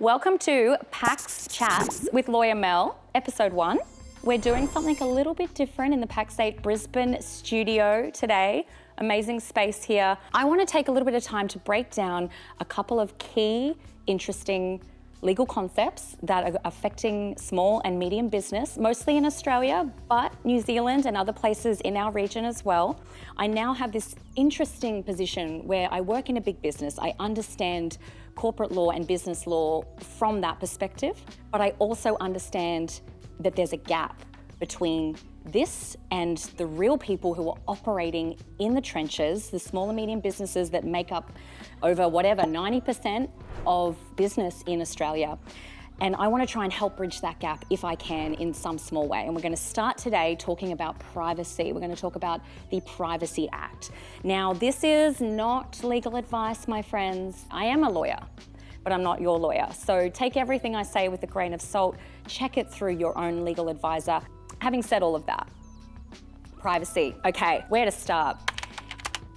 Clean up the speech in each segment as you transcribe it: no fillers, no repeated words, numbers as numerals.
Welcome to PaxChats with Lawyer Mel, episode 1. We're doing something a little bit different in the PaxChats Brisbane studio today. Amazing space here. I want to take a little bit of time to break down a couple of key, interesting legal concepts that are affecting small and medium business, mostly in Australia, but New Zealand and other places in our region as well. I now have this interesting position where I work in a big business. I understand corporate law and business law from that perspective, but I also understand that there's a gap between this and the real people who are operating in the trenches, the small and medium businesses that make up over 90% of business in Australia. And I want to try and help bridge that gap if I can in some small way. And we're going to start today talking about privacy. We're going to talk about the Privacy Act. Now, this is not legal advice, my friends. I am a lawyer, but I'm not your lawyer. So take everything I say with a grain of salt, check it through your own legal advisor. Having said all of that, privacy. Okay, where to start?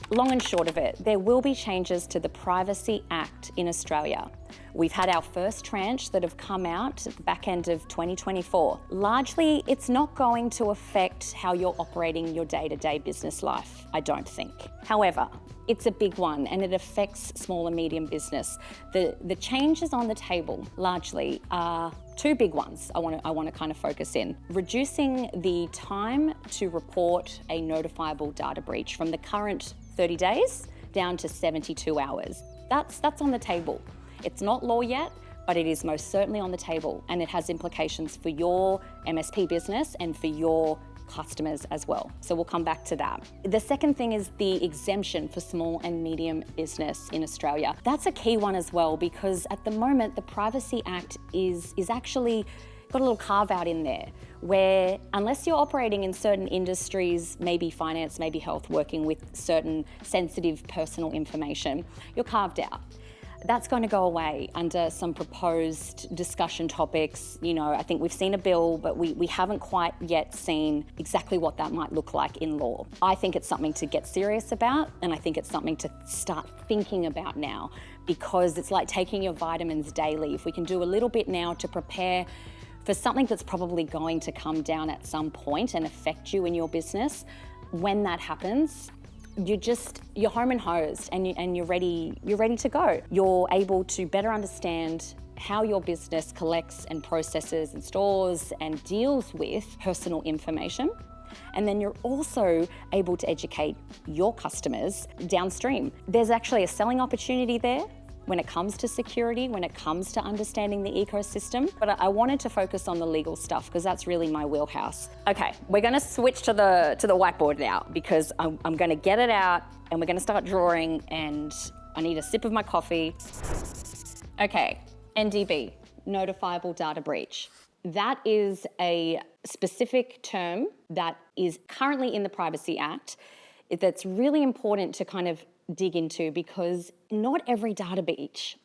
Long and short of it, there will be changes to the Privacy Act in Australia. We've had our first tranche that have come out at the back end of 2024. Largely, it's not going to affect how you're operating your day-to-day business life, I don't think. However, it's a big one and it affects small and medium business. The changes on the table largely are two big ones I want to kind of focus in. Reducing the time to report a notifiable data breach from the current 30 days down to 72 hours. That's on the table. It's not law yet, but it is most certainly on the table, and it has implications for your MSP business and for your customers as well. So we'll come back to that. The second thing is the exemption for small and medium business in Australia. That's a key one as well, because at the moment, the Privacy Act is actually got a little carve out in there where unless you're operating in certain industries, maybe finance, maybe health, working with certain sensitive personal information, you're carved out. That's going to go away under some proposed discussion topics. You know, I think we've seen a bill, but we haven't quite yet seen exactly what that might look like in law. I think it's something to get serious about, and I think it's something to start thinking about now, because it's like taking your vitamins daily. If we can do a little bit now to prepare for something that's probably going to come down at some point and affect you in your business, when that happens, you're home and hosed and you're ready to go. You're able to better understand how your business collects and processes and stores and deals with personal information. And then you're also able to educate your customers downstream. There's actually a selling opportunity there when it comes to security, when it comes to understanding the ecosystem. But I wanted to focus on the legal stuff because that's really my wheelhouse. Okay, we're gonna switch to the whiteboard now because I'm gonna get it out and we're gonna start drawing, and I need a sip of my coffee. Okay, NDB, notifiable data breach. That is a specific term that is currently in the Privacy Act that's really important to kind of dig into, because not every data breach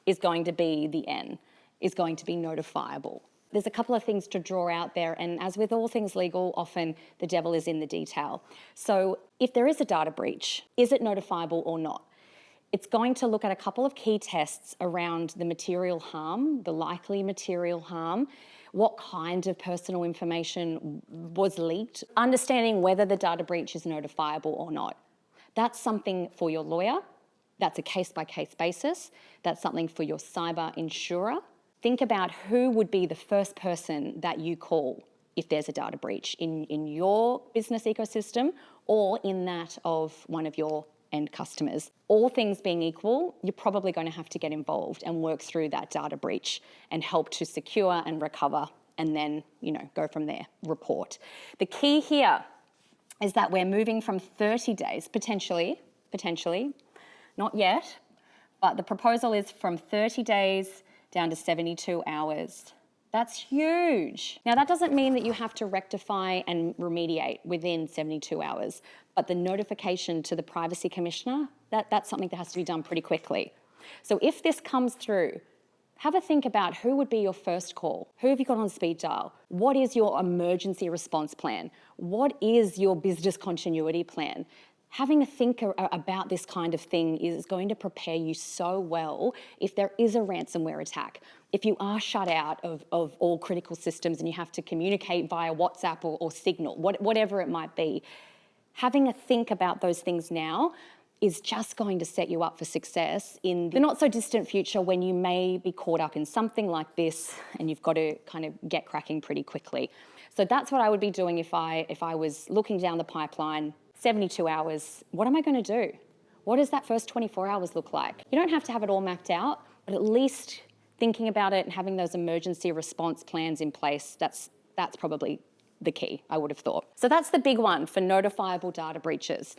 is going to be the N, is going to be notifiable. There's a couple of things to draw out there, and as with all things legal, often the devil is in the detail. So if there is a data breach, is it notifiable or not? It's going to look at a couple of key tests around the material harm, the likely material harm, what kind of personal information was leaked, understanding whether the data breach is notifiable or not. That's something for your lawyer. That's a case-by-case basis. That's something for your cyber insurer. Think about who would be the first person that you call if there's a data breach in your business ecosystem or in that of one of your end customers. All things being equal, you're probably going to have to get involved and work through that data breach and help to secure and recover, and then, go from there, report. The key here is that we're moving from 30 days, potentially, not yet, but the proposal is from 30 days down to 72 hours. That's huge. Now, that doesn't mean that you have to rectify and remediate within 72 hours, but the notification to the Privacy Commissioner, that's something that has to be done pretty quickly. So if this comes through, have a think about who would be your first call. Who have you got on speed dial? What is your emergency response plan? What is your business continuity plan? having a think about this kind of thing is going to prepare you so well if there is a ransomware attack. If you are shut out of all critical systems and you have to communicate via WhatsApp or Signal, whatever it might be, having a think about those things now is just going to set you up for success in the not so distant future when you may be caught up in something like this and you've got to kind of get cracking pretty quickly. So that's what I would be doing if I was looking down the pipeline. 72 hours, what am I going to do? What does that first 24 hours look like? You don't have to have it all mapped out, but at least thinking about it and having those emergency response plans in place, that's probably the key, I would have thought. So that's the big one for notifiable data breaches.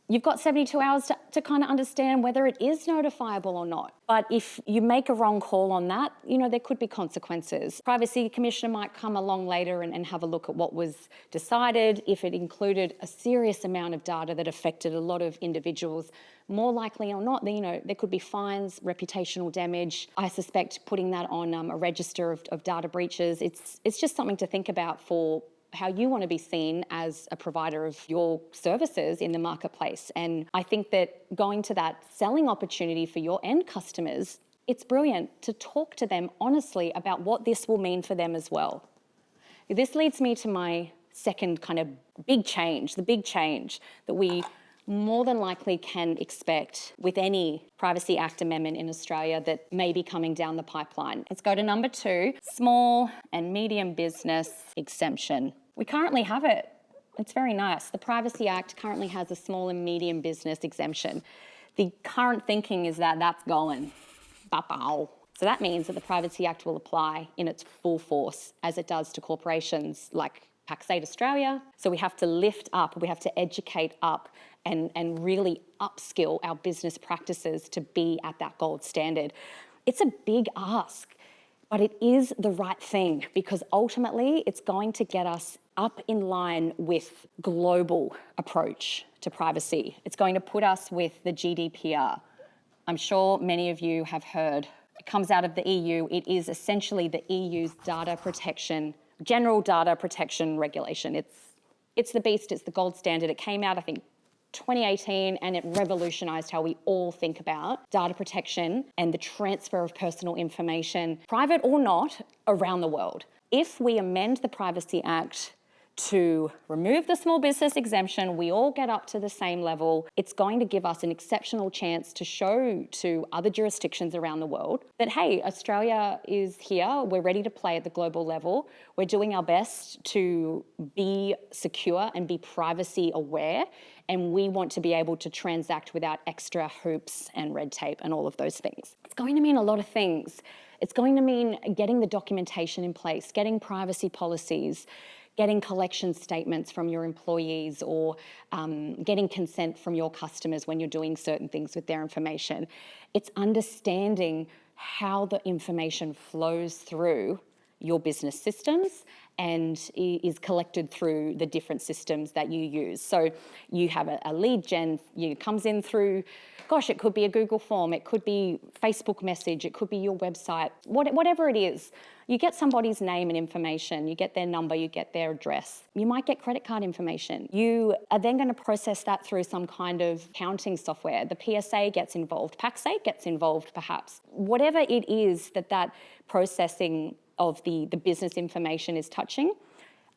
You've got 72 hours to kind of understand whether it is notifiable or not. But if you make a wrong call on that, there could be consequences. Privacy Commissioner might come along later and have a look at what was decided. If it included a serious amount of data that affected a lot of individuals, more likely or not, there could be fines, reputational damage. I suspect putting that on a register of data breaches, it's just something to think about for how you want to be seen as a provider of your services in the marketplace. And I think that going to that selling opportunity for your end customers, it's brilliant to talk to them honestly about what this will mean for them as well. This leads me to my second kind of big change, the big change that we more than likely can expect with any Privacy Act amendment in Australia that may be coming down the pipeline. Let's go to number 2, small and medium business exemption. We currently have it. It's very nice. The Privacy Act currently has a small and medium business exemption. The current thinking is that that's going. Ba-bow. So that means that the Privacy Act will apply in its full force as it does to corporations like PaxChats Australia. So we have to lift up, we have to educate up and really upskill our business practices to be at that gold standard. It's a big ask, but it is the right thing because ultimately it's going to get us up in line with global approach to privacy. It's going to put us with the GDPR. I'm sure many of you have heard. It comes out of the EU. It is essentially the EU's general data protection regulation. It's the beast, it's the gold standard. It came out, I think, 2018, and it revolutionised how we all think about data protection and the transfer of personal information, private or not, around the world. If we amend the Privacy Act to remove the small business exemption, we all get up to the same level. It's going to give us an exceptional chance to show to other jurisdictions around the world that, hey, Australia is here, we're ready to play at the global level, we're doing our best to be secure and be privacy aware, and we want to be able to transact without extra hoops and red tape and all of those things. It's going to mean a lot of things. It's going to mean getting the documentation in place, getting privacy policies, getting collection statements from your employees, or getting consent from your customers when you're doing certain things with their information. It's understanding how the information flows through your business systems and is collected through the different systems that you use. So you have a lead gen, it comes in through, gosh, it could be a Google form, it could be Facebook message, it could be your website, whatever it is. You get somebody's name and information, you get their number, you get their address. You might get credit card information. You are then going to process that through some kind of accounting software. The PSA gets involved, PaxChats gets involved perhaps. Whatever it is that processing of the business information is touching,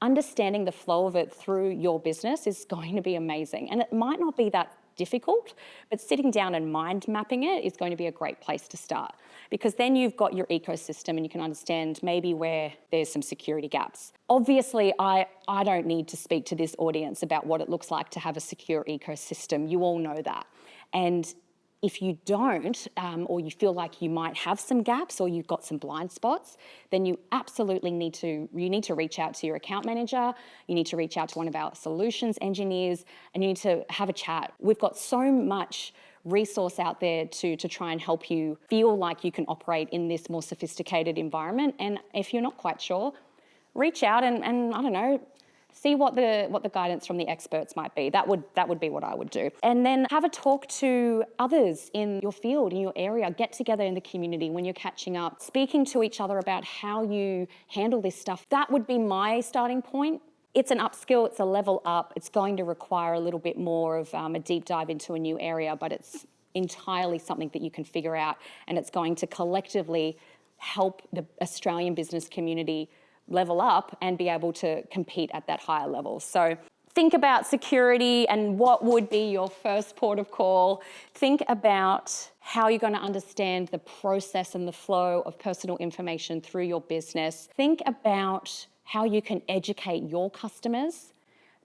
understanding the flow of it through your business is going to be amazing. And it might not be that difficult, but sitting down and mind mapping it is going to be a great place to start, because then you've got your ecosystem and you can understand maybe where there's some security gaps. Obviously, I don't need to speak to this audience about what it looks like to have a secure ecosystem. You all know that. And if you don't, or you feel like you might have some gaps or you've got some blind spots, then you absolutely need to reach out to your account manager, you need to reach out to one of our solutions engineers, and you need to have a chat. We've got so much resource out there to try and help you feel like you can operate in this more sophisticated environment. And if you're not quite sure, reach out and I don't know, see what the guidance from the experts might be. That would be what I would do. And then have a talk to others in your field, in your area. Get together in the community when you're catching up, speaking to each other about how you handle this stuff. That would be my starting point. it's an upskill, it's a level up. It's going to require a little bit more of a deep dive into a new area, but it's entirely something that you can figure out, and it's going to collectively help the Australian business community level up and be able to compete at that higher level. So think about security and what would be your first port of call. Think about how you're going to understand the process and the flow of personal information through your business. Think about how you can educate your customers.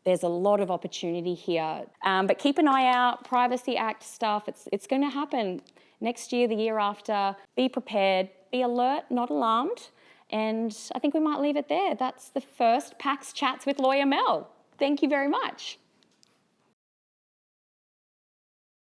There's a lot of opportunity here. But keep an eye out, Privacy Act stuff, it's going to happen next year, the year after. Be prepared, be alert, not alarmed. And I think we might leave it there. That's the first PaxChats with Lawyer Mel. Thank you very much.